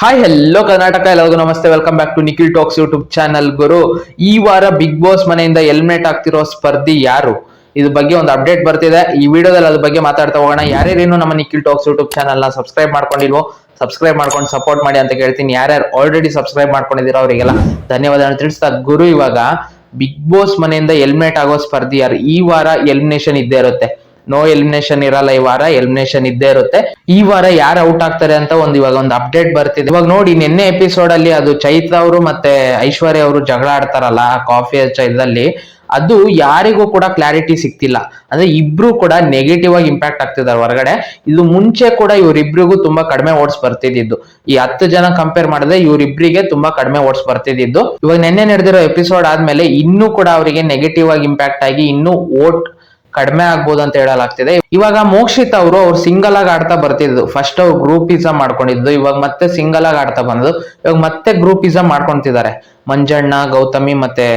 Hi hello Karnataka, ಎಲ್ಲರಿಗೂ ನಮಸ್ತೆ. Welcome back to Nikhil Talks YouTube channel. ಗುರು, ಈ ವಾರ ಬಿಗ್ ಬಾಸ್ ಮನೆಯಿಂದ ಎಲಿಮಿನೇಟ್ ಆಗ್ತಿರೋ ಸ್ಪರ್ಧಿ ಯಾರು? ಇದ್ರ ಬಗ್ಗೆ ಒಂದು ಅಪ್ಡೇಟ್ ಬರ್ತಿದೆ. ಈ ವಿಡಿಯೋದಲ್ಲಿ ಅದ್ರ ಬಗ್ಗೆ ಮಾತಾಡ್ತಾ ಹೋಗೋಣ. ಯಾರ್ಯಾರೇನು ನಮ್ಮ ನಿಖಿಲ್ ಟಾಕ್ಸ್ ಯೂಟ್ಯೂಬ್ ಚಾನಲ್ ನ ಸಬ್ಸ್ಕ್ರೈಬ್ ಮಾಡ್ಕೊಂಡಿಲ್ವೋ ಸಬ್ಸ್ಕ್ರೈಬ್ ಮಾಡ್ಕೊಂಡು ಸಪೋರ್ಟ್ ಮಾಡಿ ಅಂತ ಕೇಳ್ತೀನಿ. ಯಾರ್ಯಾರು ಆಲ್ರೆಡಿ ಸಬ್ಸ್ಕ್ರೈಬ್ ಮಾಡ್ಕೊಂಡಿದ್ದೀರೋ ಅವರಿಗೆಲ್ಲ ಧನ್ಯವಾದ ತಿಳಿಸ್ತಾ, ಗುರು, ಇವಾಗ ಬಿಗ್ ಬಾಸ್ ಮನೆಯಿಂದ ಎಲಿಮಿನೇಟ್ ಆಗೋ ಸ್ಪರ್ಧಿ ಯಾರು? ಈ ವಾರ ಎಲಿಮಿನೇಷನ್ ಇದ್ದೇ ಇರುತ್ತೆ. ನೋ ಎಲಿಮಿನೇಷನ್ ಇರಲ್ಲ, ಈ ವಾರ ಎಲಿಮಿನೇಷನ್ ಇದ್ದೇ ಇರುತ್ತೆ. ಈ ವಾರ ಯಾರು ಔಟ್ ಆಗ್ತಾರೆ ಅಂತ ಇವಾಗ ಒಂದು ಅಪ್ಡೇಟ್ ಬರ್ತಿದೆ. ಇವಾಗ ನೋಡಿ, ನಿನ್ನೆ ಎಪಿಸೋಡ್ ಅಲ್ಲಿ ಅದು ಚೈತ್ರ ಅವರು ಮತ್ತೆ ಐಶ್ವರ್ಯ ಅವರು ಜಗಳ ಆಡ್ತಾರಲ್ಲ ಕಾಫಿ ಇದ್ರಲ್ಲಿ, ಅದು ಯಾರಿಗೂ ಕೂಡ ಕ್ಲಾರಿಟಿ ಸಿಗ್ತಿಲ್ಲ. ಅಂದ್ರೆ ಇಬ್ರು ಕೂಡ ನೆಗೆಟಿವ್ ಆಗಿ ಇಂಪ್ಯಾಕ್ಟ್ ಆಗ್ತಿದ್ದಾರೆ ಹೊರಗಡೆ. ಇದು ಮುಂಚೆ ಕೂಡ ಇವರಿಬ್ರಿಗೂ ತುಂಬಾ ಕಡಿಮೆ ಓಟ್ಸ್ ಬರ್ತಿದ್ದು. ಈ 10 ಜನ ಕಂಪೇರ್ ಮಾಡಿದ್ರೆ ಇವರಿಬ್ರಿಗೆ ತುಂಬಾ ಕಡಿಮೆ ಓಟ್ಸ್ ಬರ್ತಿದ್ದು. ಇವಾಗ ನಿನ್ನೆ ನಡೆದಿರೋ ಎಪಿಸೋಡ್ ಆದ್ಮೇಲೆ ಇನ್ನೂ ಕೂಡ ಅವರಿಗೆ ನೆಗೆಟಿವ್ ಆಗಿ ಇಂಪ್ಯಾಕ್ಟ್ ಆಗಿ ಇನ್ನೂ ಓಟ್ ಕಡಿಮೆ ಆಗ್ಬೋದು ಅಂತ ಹೇಳಲಾಗ್ತಿದೆ. ಇವಾಗ ಮೋಕ್ಷಿತ್ ಅವರು ಸಿಂಗಲ್ ಆಗಿ ಆಡ್ತಾ ಬರ್ತಿದ್ದು. ಫಸ್ಟ್ ಅವ್ರು ಗ್ರೂಪಿಸಮ್ ಮಾಡ್ಕೊಂಡಿದ್ದು, ಇವಾಗ ಮತ್ತೆ ಸಿಂಗಲ್ ಆಗಿ ಆಡ್ತಾ ಬಂದು ಇವಾಗ ಮತ್ತೆ ಗ್ರೂಪಿಸಮ್ ಮಾಡ್ಕೊಂತಿದ್ದಾರೆ. ಮಂಜಣ್ಣ, ಗೌತಮಿ ಮತ್ತೆ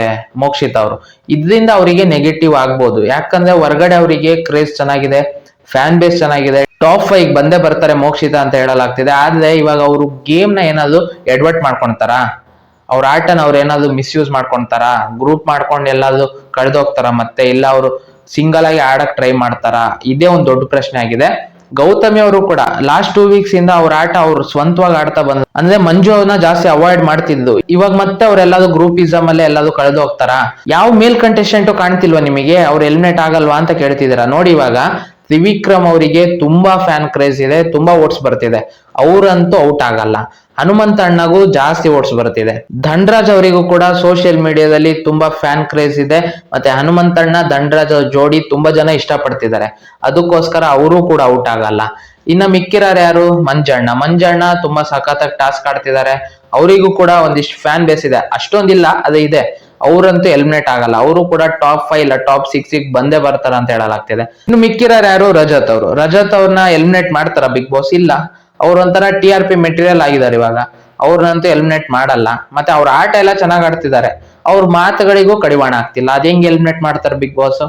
ಮೋಕ್ಷಿತ್ ಅವರು. ಇದರಿಂದ ಅವರಿಗೆ ನೆಗೆಟಿವ್ ಆಗ್ಬೋದು. ಯಾಕಂದ್ರೆ ಹೊರಗಡೆ ಅವರಿಗೆ ಕ್ರೇಜ್ ಚೆನ್ನಾಗಿದೆ, ಫ್ಯಾನ್ ಬೇಸ್ ಚೆನ್ನಾಗಿದೆ, ಟಾಪ್ 5 ಬಂದೇ ಬರ್ತಾರೆ ಮೋಕ್ಷಿತ ಅಂತ ಹೇಳಲಾಗ್ತಿದೆ. ಆದ್ರೆ ಇವಾಗ ಅವರು ಗೇಮ್ ನ ಏನಾದ್ರು ಎಡ್ವರ್ಟ್ ಮಾಡ್ಕೊಂತಾರ, ಅವ್ರ ಆಟನ ಅವ್ರು ಏನಾದ್ರು ಮಿಸ್ಯೂಸ್ ಮಾಡ್ಕೊಂತಾರ, ಗ್ರೂಪ್ ಮಾಡ್ಕೊಂಡು ಎಲ್ಲಾದ್ರು ಕಳೆದೋಗ್ತಾರ, ಮತ್ತೆ ಇಲ್ಲ ಅವರು ಸಿಂಗಲ್ ಆಗಿ ಆಡಕ್ ಟ್ರೈ ಮಾಡ್ತಾರ? ಇದೇ ಒಂದು ದೊಡ್ಡ ಪ್ರಶ್ನೆ ಆಗಿದೆ. ಗೌತಮಿ ಅವರು ಕೂಡ ಲಾಸ್ಟ್ 2 ವೀಕ್ಸ್ ಇಂದ ಅವ್ರ ಆಟ ಅವ್ರು ಸ್ವಂತವಾಗಿ ಆಡ್ತಾ ಬಂದ, ಅಂದ್ರೆ ಮಂಜು ಅವ್ರನ್ನ ಜಾಸ್ತಿ ಅವಾಯ್ಡ್ ಮಾಡ್ತಿದ್ದು. ಇವಾಗ ಮತ್ತೆ ಅವ್ರೆಲ್ಲಾದ್ರು ಗ್ರೂಪಿಸಮ್ ಅಲ್ಲೇ ಎಲ್ಲಾದ್ರು ಕಳೆದು ಹೋಗ್ತಾರ? ಯಾವ ಮೇಲ್ ಕಂಟೆಸ್ಟೆಂಟ್ ಕಾಣ್ತಿಲ್ವಾ ನಿಮಗೆ? ಅವ್ರು ಎಲಿಮಿನೇಟ್ ಆಗಲ್ವಾ ಅಂತ ಕೇಳ್ತಿದ್ದೀರಾ. ನೋಡಿ, ಇವಾಗ ತ್ರಿವಿಕ್ರಮ್ ಅವರಿಗೆ ತುಂಬಾ ಫ್ಯಾನ್ ಕ್ರೇಜ್ ಇದೆ, ತುಂಬಾ ಓಟ್ಸ್ ಬರ್ತಿದೆ, ಅವ್ರಂತೂ ಔಟ್ ಆಗಲ್ಲ. ಹನುಮಂತ ಅಣ್ಣಗೂ ಜಾಸ್ತಿ ಓಟ್ಸ್ ಬರ್ತಿದೆ. ಧನ್ರಾಜ್ ಅವರಿಗೂ ಕೂಡ ಸೋಷಿಯಲ್ ಮೀಡಿಯಾದಲ್ಲಿ ತುಂಬಾ ಫ್ಯಾನ್ ಕ್ರೇಜ್ ಇದೆ. ಮತ್ತೆ ಹನುಮಂತಣ್ಣ ಧನ್ರಾಜ್ ಜೋಡಿ ತುಂಬಾ ಜನ ಇಷ್ಟಪಡ್ತಿದ್ದಾರೆ, ಅದಕ್ಕೋಸ್ಕರ ಅವರು ಕೂಡ ಔಟ್ ಆಗಲ್ಲ. ಇನ್ನ ಮಿಕ್ಕಿರೋರು ಯಾರು? ಮಂಜಣ್ಣ ತುಂಬಾ ಸಖತ್ತಾಗಿ ಟಾಸ್ಕ್ ಆಡ್ತಿದ್ದಾರೆ, ಅವರಿಗೂ ಕೂಡ ಒಂದಿಷ್ಟು ಫ್ಯಾನ್ ಬೇಸ್ ಇದೆ. ಅಷ್ಟೊಂದಿಲ್ಲ, ಅದೇ ಇದೆ. ಅವರಂತೂ ಎಲಿಮಿನೇಟ್ ಆಗಲ್ಲ, ಅವರು ಕೂಡ ಟಾಪ್ 5 ಇಲ್ಲ ಟಾಪ್ 6 ಬಂದೇ ಬರ್ತಾರ ಅಂತ ಹೇಳಲಾಗ್ತಿದೆ. ಇನ್ನು ಮಿಕ್ಕಿರೋರು ಯಾರು? ರಜತ್ ಅವ್ರನ್ನ ಎಲಿಮಿನೇಟ್ ಮಾಡ್ತಾರ ಬಿಗ್ ಬಾಸ್? ಇಲ್ಲ, ಅವ್ರೊಂಥರ TRP ಮೆಟೀರಿಯಲ್ ಆಗಿದ್ದಾರೆ ಇವಾಗ. ಅವ್ರನ್ನಂತೂ ಎಲಿಮಿನೇಟ್ ಮಾಡಲ್ಲ. ಮತ್ತೆ ಅವ್ರ ಆಟ ಎಲ್ಲ ಚೆನ್ನಾಗ್ ಆಡ್ತಿದ್ದಾರೆ, ಅವ್ರ ಮಾತುಗಳಿಗೂ ಕಡಿವಾಣ ಆಗ್ತಿಲ್ಲ. ಅದ್ ಹೆಂಗ್ ಎಲಿಮಿನೇಟ್ ಮಾಡ್ತಾರೆ ಬಿಗ್ ಬಾಸ್?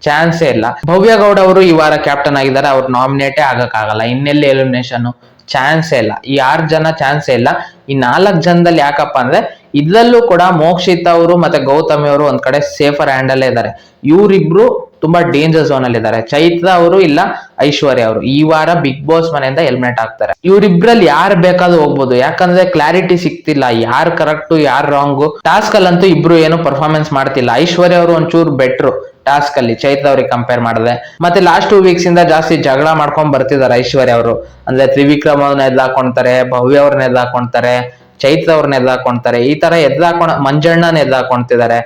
ಚಾನ್ಸೇ ಇಲ್ಲ. ಭವ್ಯ ಗೌಡ ಅವರು ಈ ವಾರ ಕ್ಯಾಪ್ಟನ್ ಆಗಿದ್ದಾರೆ, ಅವ್ರು ನಾಮಿನೇಟೇ ಆಗಕ್ಕಾಗಲ್ಲ. ಇನ್ನೆಲ್ಲಿ ಎಲಿಮಿನೇಷನ್? ಚಾನ್ಸೇ ಇಲ್ಲ. ಈ 6 ಜನ ಚಾನ್ಸೇ ಇಲ್ಲ. ಈ 4 ಜನದಲ್ಲಿ ಯಾಕಪ್ಪ ಅಂದ್ರೆ ಇದ್ರಲ್ಲೂ ಕೂಡ ಮೋಕ್ಷಿತ ಅವರು ಮತ್ತೆ ಗೌತಮಿ ಅವರು ಒಂದ್ ಕಡೆ ಸೇಫರ್ ಹ್ಯಾಂಡಲ್ ಇದ್ದಾರೆ. ಇವರಿಬ್ರು ತುಂಬಾ ಡೇಂಜರ್ ಝೋನ್ ಅಲ್ಲಿ ಇದ್ದಾರೆ. ಚೈತ್ರ ಅವರು ಇಲ್ಲ ಐಶ್ವರ್ಯ ಅವರು ಈ ವಾರ ಬಿಗ್ ಬಾಸ್ ಮನೆಯಿಂದ ಎಲಿಮಿನೇಟ್ ಆಗ್ತಾರೆ. ಇವರಿಬ್ರಲ್ಲಿ ಯಾರು ಬೇಕಾದ್ರೂ ಹೋಗ್ಬೋದು, ಯಾಕಂದ್ರೆ ಕ್ಲಾರಿಟಿ ಸಿಗ್ತಿಲ್ಲ, ಯಾರು ಕರೆಕ್ಟ್ ಯಾರು ರಾಂಗು. ಟಾಸ್ಕ್ ಅಲ್ಲಂತೂ ಇಬ್ರು ಏನು ಪರ್ಫಾರ್ಮೆನ್ಸ್ ಮಾಡ್ತಿಲ್ಲ. ಐಶ್ವರ್ಯ ಅವರು ಒಂಚೂರು ಬೆಟ್ರು ಟಾಸ್ಕ್ ಅಲ್ಲಿ ಚೈತ್ರ ಅವ್ರಿಗೆ ಕಂಪೇರ್ ಮಾಡಿದ್ರೆ. ಮತ್ತೆ ಲಾಸ್ಟ್ 2 ವೀಕ್ಸ್ ಇಂದ ಜಾಸ್ತಿ ಜಗಳ ಮಾಡ್ಕೊಂಡ್ ಬರ್ತಿದ್ದಾರೆ ಐಶ್ವರ್ಯ ಅವರು. ಅಂದ್ರೆ ತ್ರಿವಿಕ್ರಮ್ ಅವ್ರನ್ನ ಎದ್ಲಾಕೊಂತಾರೆ, ಭವ್ಯ ಅವ್ರನ್ನ ಎದ್ಲಾಕೊಂತಾರೆ, ಚೈತ್ರ ಅವ್ರನ್ನ ಎದ್ಲಾಕೊಂತಾರೆ, ಈ ತರ ಮಂಜಣ್ಣನ ಎದ್ಲಾಕೊಂತಿದ್ದಾರೆ.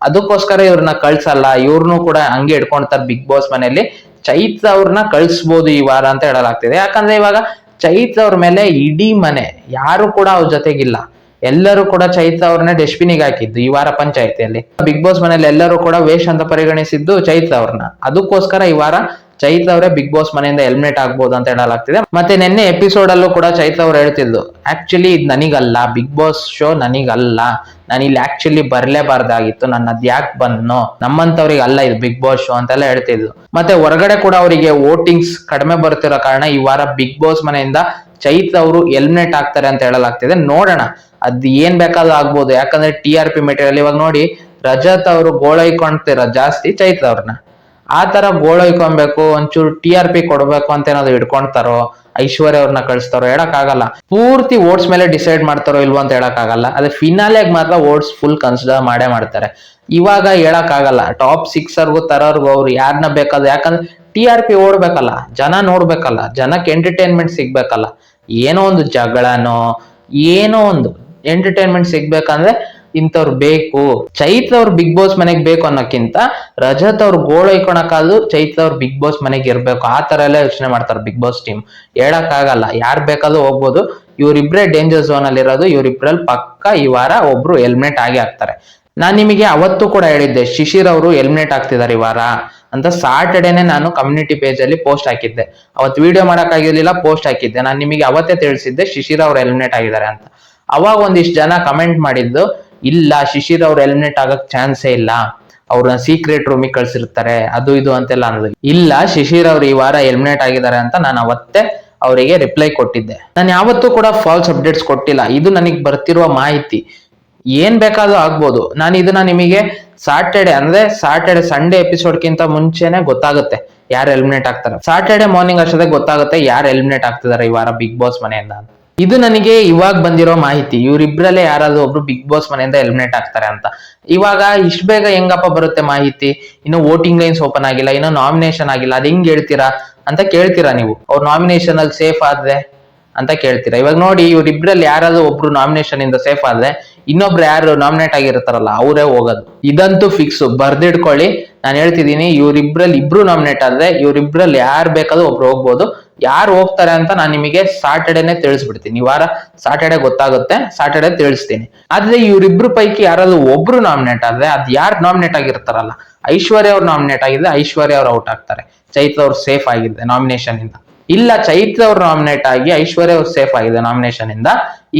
ಅದಕ್ಕೋಸ್ಕರ ಇವ್ರನ್ನ ಕಳ್ಸಲ್ಲ. ಇವ್ರನ್ನು ಕೂಡ ಹಂಗೆ ಇಟ್ಕೊಂತಾರೆ ಬಿಗ್ ಬಾಸ್ ಮನೆಯಲ್ಲಿ. ಚೈತ್ರ ಅವ್ರನ್ನ ಕಳ್ಸ್ಬೋದು ಈ ವಾರ ಅಂತ ಹೇಳಲಾಗ್ತಿದೆ. ಯಾಕಂದ್ರೆ ಇವಾಗ ಚೈತ್ರ ಅವ್ರ ಮೇಲೆ ಇಡೀ ಮನೆ ಯಾರು ಕೂಡ ಅವ್ರ ಜೊತೆಗಿಲ್ಲ. ಎಲ್ಲರೂ ಕೂಡ ಚೈತ್ರ ಅವ್ರನ್ನ ಡಸ್ಟ್ಬಿನಿಗೆ ಹಾಕಿದ್ದು ಈ ವಾರ ಪಂಚಾಯತಿಯಲ್ಲಿ. ಬಿಗ್ ಬಾಸ್ ಮನೇಲಿ ಎಲ್ಲರೂ ಕೂಡ ವೇಸ್ಟ್ ಅಂತ ಪರಿಗಣಿಸಿದ್ದು ಚೈತ್ರ ಅವ್ರನ್ನ. ಅದಕ್ಕೋಸ್ಕರ ಈ ವಾರ ಚೈತ್ರ ಅವರೇ ಬಿಗ್ ಬಾಸ್ ಮನೆಯಿಂದ ಎಲಿಮಿನೇಟ್ ಆಗ್ಬೋದು ಅಂತ ಹೇಳಲಾಗ್ತಿದೆ. ಮತ್ತೆ ನಿನ್ನೆ ಎಪಿಸೋಡ್ ಅಲ್ಲೂ ಕೂಡ ಚೈತ್ರ ಅವ್ರು ಹೇಳ್ತಿದ್ದು, ಆಕ್ಚುಲಿ ಇದು ನನಗಲ್ಲ, ಬಿಗ್ ಬಾಸ್ ಶೋ ನನಗಲ್ಲ, ನಾನು ಇಲ್ಲಿ ಆಕ್ಚುಲಿ ಬರ್ಲೇಬಾರ್ದಾಗಿತ್ತು, ನನ್ನ ಅದ್ಯಾಕ್ ಬಂದ್ನೋ, ನಮ್ಮಂತವ್ರಿಗೆ ಅಲ್ಲ ಇದು ಬಿಗ್ ಬಾಸ್ ಶೋ ಅಂತೆಲ್ಲ ಹೇಳ್ತಿದ್ರು. ಮತ್ತೆ ಹೊರಗಡೆ ಕೂಡ ಅವರಿಗೆ ವೋಟಿಂಗ್ಸ್ ಕಡಿಮೆ ಬರ್ತಿರೋ ಕಾರಣ ಈ ವಾರ ಬಿಗ್ ಬಾಸ್ ಮನೆಯಿಂದ ಚೈತ್ರ ಅವರು ಎಲಿಮಿನೇಟ್ ಆಗ್ತಾರೆ ಅಂತ ಹೇಳಲಾಗ್ತಿದೆ. ನೋಡೋಣ, ಅದ್ ಏನ್ ಬೇಕಾದ್ರೂ ಆಗ್ಬೋದು. ಯಾಕಂದ್ರೆ TRP ಮೆಟೀರಿಯಲ್ ಇವಾಗ ನೋಡಿ, ರಜತ್ ಅವರು ಗೋಳೈಕೊಂಡ್ತಿರ ಜಾಸ್ತಿ ಚೈತ್ರ ಅವ್ರನ್ನ. ಆ ತರ ಗೋಳೈಕೊಬೇಕು, ಒಂಚೂರು TRP ಕೊಡ್ಬೇಕು ಅಂತ ಏನಾದ್ರು ಇಟ್ಕೊಂತಾರೋ, ಐಶ್ವರ್ಯ ಅವ್ರನ್ನ ಕಳಿಸ್ತಾರೋ ಹೇಳಕ್ ಆಗಲ್ಲ. ಪೂರ್ತಿ ಓಟ್ಸ್ ಮೇಲೆ ಡಿಸೈಡ್ ಮಾಡ್ತಾರೋ ಇಲ್ವೋ ಅಂತ ಹೇಳಕ್ ಆಗಲ್ಲ. ಅದೇ ಫಿನಾಲೆಗ್ ಮಾತ್ರ ಓಟ್ಸ್ ಫುಲ್ ಕನ್ಸಿಡರ್ ಮಾಡೇ ಮಾಡ್ತಾರೆ. ಇವಾಗ ಹೇಳಕ್ ಆಗಲ್ಲ. ಟಾಪ್ 6 ತರೋರ್ಗು ಅವ್ರು ಯಾರನ್ನ ಬೇಕಾದ್ರೆ, ಯಾಕಂದ್ರೆ TRP ಓಡ್ಬೇಕಲ್ಲ, ಜನ ನೋಡ್ಬೇಕಲ್ಲ, ಜನಕ್ಕೆ ಎಂಟರ್ಟೈನ್ಮೆಂಟ್ ಸಿಗ್ಬೇಕಲ್ಲ. ಏನೋ ಒಂದು ಜಗಳನೋ ಏನೋ ಒಂದು ಎಂಟರ್ಟೈನ್ಮೆಂಟ್ ಸಿಗ್ಬೇಕಂದ್ರೆ ಇಂಥವ್ರು ಬೇಕು. ಚೈತ್ರ ಅವ್ರು ಬಿಗ್ ಬಾಸ್ ಮನೆಗೆ ಬೇಕು ಅನ್ನೋಕ್ಕಿಂತ ರಜತ್ ಅವ್ರು ಗೋಳೈಕೊಳಕಾದ್ರು ಚೈತ್ರ ಅವ್ರು ಬಿಗ್ ಬಾಸ್ ಮನೆಗೆ ಇರ್ಬೇಕು, ಆ ತರ ಎಲ್ಲ ಯೋಚನೆ ಮಾಡ್ತಾರೆ ಬಿಗ್ ಬಾಸ್ ಟೀಮ್. ಹೇಳಕ್ ಆಗಲ್ಲ, ಯಾರು ಬೇಕಾದ್ರೂ ಹೋಗ್ಬೋದು. ಇವ್ರಿಬ್ರೇ ಡೇಂಜರ್ ಝೋನ್ ಅಲ್ಲಿ ಇರೋದು. ಇವ್ರಿಬ್ರಲ್ಲಿ ಪಕ್ಕ ಈ ವಾರ ಒಬ್ರು ಎಲಿಮಿನೇಟ್ ಆಗಿ ಆಗ್ತಾರೆ. ನಾನ್ ನಿಮಗೆ ಅವತ್ತು ಕೂಡ ಹೇಳಿದ್ದೆ, ಶಿಶಿರ್ ಅವರು ಎಲಿಮಿನೇಟ್ ಆಗ್ತಿದ್ದಾರೆ ಈ ವಾರ ಅಂತ. ಸಾಟರ್ಡೇನೆ ನಾನು ಕಮ್ಯುನಿಟಿ ಪೇಜ್ ಅಲ್ಲಿ ಪೋಸ್ಟ್ ಹಾಕಿದ್ದೆ. ಅವತ್ತು ವಿಡಿಯೋ ಮಾಡಕ್ ಆಗಿರ್ಲಿಲ್ಲ, ಪೋಸ್ಟ್ ಹಾಕಿದ್ದೆ. ನಾನು ನಿಮಗೆ ಅವತ್ತೇ ತಿಳಿಸಿದ್ದೆ ಶಿಶಿರ್ ಅವ್ರು ಎಲಿಮಿನೇಟ್ ಆಗಿದ್ದಾರೆ ಅಂತ. ಅವಾಗ ಒಂದಿಷ್ಟು ಜನ ಕಮೆಂಟ್ ಮಾಡಿದ್ದು, ಇಲ್ಲ ಶಿಶಿರ್ ಅವ್ರು ಎಲಿಮಿನೇಟ್ ಆಗಕ್ ಚಾನ್ಸೇ ಇಲ್ಲ, ಅವ್ರನ್ನ ಸೀಕ್ರೆಟ್ ರೂಮಿಗೆ ಕಳ್ಸಿರ್ತಾರೆ, ಅದು ಇದು ಅಂತೆಲ್ಲ ಅನ್ನೋದು. ಇಲ್ಲ, ಶಿಶಿರ್ ಅವ್ರು ಈ ವಾರ ಎಲಿಮಿನೇಟ್ ಆಗಿದ್ದಾರೆ ಅಂತ ನಾನು ಅವತ್ತೇ ಅವರಿಗೆ ರಿಪ್ಲೈ ಕೊಟ್ಟಿದ್ದೆ. ನಾನು ಯಾವತ್ತೂ ಕೂಡ ಫಾಲ್ಸ್ ಅಪ್ಡೇಟ್ಸ್ ಕೊಟ್ಟಿಲ್ಲ. ಇದು ನನಗೆ ಬರ್ತಿರುವ ಮಾಹಿತಿ. ಏನ್ ಬೇಕಾದ್ರೂ ಆಗ್ಬೋದು. ನಾನು ಇದನ್ನ ನಿಮಗೆ ಸಾಟರ್ಡೆ ಸಂಡೇ ಎಪಿಸೋಡ್ಗಿಂತ ಮುಂಚೆನೆ ಗೊತ್ತಾಗುತ್ತೆ ಯಾರು ಎಲಿಮಿನೇಟ್ ಆಗ್ತಾರೆ. ಸಾಟರ್ಡೆ ಮಾರ್ನಿಂಗ್ ಅಷ್ಟೊತ್ತಿಗೆ ಗೊತ್ತಾಗುತ್ತೆ ಯಾರು ಎಲಿಮಿನೇಟ್ ಆಗ್ತಿದ್ದಾರೆ ಈ ವಾರ ಬಿಗ್ ಬಾಸ್ ಮನೆಯಿಂದ ಅಂತ. ಇದು ನನಗೆ ಇವಾಗ ಬಂದಿರೋ ಮಾಹಿತಿ. ಇವರಿಬ್ರಲ್ಲೇ ಯಾರಾದ್ರೂ ಒಬ್ರು ಬಿಗ್ ಬಾಸ್ ಮನೆಯಿಂದ ಎಲಿಮಿನೇಟ್ ಆಗ್ತಾರೆ ಅಂತ. ಇವಾಗ ಇಷ್ಟು ಬೇಗ ಹೆಂಗಪ್ಪ ಬರುತ್ತೆ ಮಾಹಿತಿ? ಇನ್ನು ವೋಟಿಂಗ್ ಲೈನ್ಸ್ ಓಪನ್ ಆಗಿಲ್ಲ, ಇನ್ನು ನಾಮಿನೇಷನ್ ಆಗಿಲ್ಲ, ಅದ್ ಹೆಂಗ್ ಹೇಳ್ತೀರಾ ಅಂತ ಕೇಳ್ತೀರಾ ನೀವು. ಅವ್ರು ನಾಮಿನೇಷನ್ ಅಲ್ಲಿ ಸೇಫ್ ಆದ್ರೆ ಅಂತ ಕೇಳ್ತೀರಾ. ಇವಾಗ ನೋಡಿ, ಇವ್ರಿಬ್ರಲ್ಲಿ ಯಾರಾದ್ರೂ ಒಬ್ರು ನಾಮಿನೇಷನ್ ಇಂದ ಸೇಫ್ ಆದ್ರೆ ಇನ್ನೊಬ್ರು ಯಾರು ನಾಮಿನೇಟ್ ಆಗಿರ್ತಾರಲ್ಲ ಅವರೇ ಹೋಗೋದು. ಇದಂತೂ ಫಿಕ್ಸ್, ಬರ್ದಿಡ್ಕೊಳ್ಳಿ. ನಾನು ಹೇಳ್ತಿದ್ದೀನಿ, ಇಬ್ರು ನಾಮಿನೇಟ್ ಆದ್ರೆ ಇವ್ರಿಬ್ರಲ್ಲಿ ಯಾರು ಬೇಕಾದ್ರೂ ಒಬ್ರು ಹೋಗ್ಬೋದು. ಯಾರು ಹೋಗ್ತಾರೆ ಅಂತ ನಾನು ನಿಮಗೆ ಸಾಟರ್ಡೇನೆ ತಿಳಿಸ್ಬಿಡ್ತೀನಿ. ಈ ವಾರ ಸಾಟರ್ಡೆ ಗೊತ್ತಾಗುತ್ತೆ, ಸಾಟರ್ಡೆ ತಿಳಿಸ್ತೀನಿ. ಆದ್ರೆ ಇವ್ರಿಬ್ರು ಪೈಕಿ ಯಾರಾದ್ರೂ ಒಬ್ರು ನಾಮಿನೇಟ್ ಆದ್ರೆ ಅದ್ ಯಾರು ನಾಮಿನೇಟ್ ಆಗಿರ್ತಾರಲ್ಲ, ಐಶ್ವರ್ಯ ಅವ್ರು ನಾಮಿನೇಟ್ ಆಗಿದ್ರೆ ಐಶ್ವರ್ಯ ಅವ್ರು ಔಟ್ ಆಗ್ತಾರೆ. ಚೈತ್ರ ಅವ್ರು ಸೇಫ್ ಆಗಿದೆ ನಾಮಿನೇಷನ್ ಇಂದ. ಇಲ್ಲ, ಚೈತ್ರ ಅವ್ರು ನಾಮಿನೇಟ್ ಆಗಿ ಐಶ್ವರ್ಯ ಅವ್ರು ಸೇಫ್ ಆಗಿದೆ ನಾಮಿನೇಷನ್ ಇಂದ.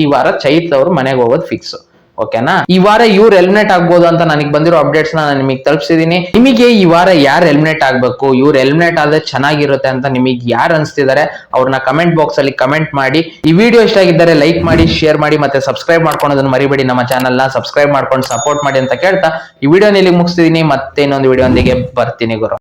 ಈ ವಾರ ಚೈತ್ರ ಅವ್ರು ಮನೆಗೆ ಹೋಗೋದು ಫಿಕ್ಸ್. ಓಕೆನಾ? ಈ ವಾರ ಇವ್ರು ಎಲಿಮಿನೇಟ್ ಆಗ್ಬೋದು ಅಂತ ನನಗೆ ಬಂದಿರೋ ಅಪ್ಡೇಟ್ಸ್ ನಾನು ನಿಮಗೆ ತಲುಪಿಸಿದೀನಿ. ನಿಮಗೆ ಈ ವಾರ ಯಾರು ಎಲಿಮಿನೇಟ್ ಆಗ್ಬೇಕು, ಇವ್ರು ಎಲಿಮಿನೇಟ್ ಆದ್ರೆ ಚೆನ್ನಾಗಿರುತ್ತೆ ಅಂತ ನಿಮಗೆ ಯಾರು ಅನ್ಸ್ತಿದ್ದಾರೆ ಅವ್ರನ್ನ ಕಮೆಂಟ್ ಬಾಕ್ಸ್ ಅಲ್ಲಿ ಕಮೆಂಟ್ ಮಾಡಿ. ಈ ವಿಡಿಯೋ ಇಷ್ಟ ಆಗಿದ್ದರೆ ಲೈಕ್ ಮಾಡಿ, ಶೇರ್ ಮಾಡಿ, ಮತ್ತೆ ಸಬ್ಸ್ಕ್ರೈಬ್ ಮಾಡ್ಕೊಳೋದನ್ನ ಮರಿಬೇಡಿ. ನಮ್ಮ ಚಾನಲ್ ನ ಸಬ್ಸ್ಕ್ರೈಬ್ ಮಾಡ್ಕೊಂಡು ಸಪೋರ್ಟ್ ಮಾಡಿ ಅಂತ ಕೇಳ್ತಾ ಈ ವಿಡಿಯೋ ಇಲ್ಲಿ ಮುಗಿಸ್ತಿದೀನಿ. ಮತ್ತೆ ಇನ್ನೊಂದು ವಿಡಿಯೋ ಒಂದಿಗೆ ಬರ್ತೀನಿ ಗುರು.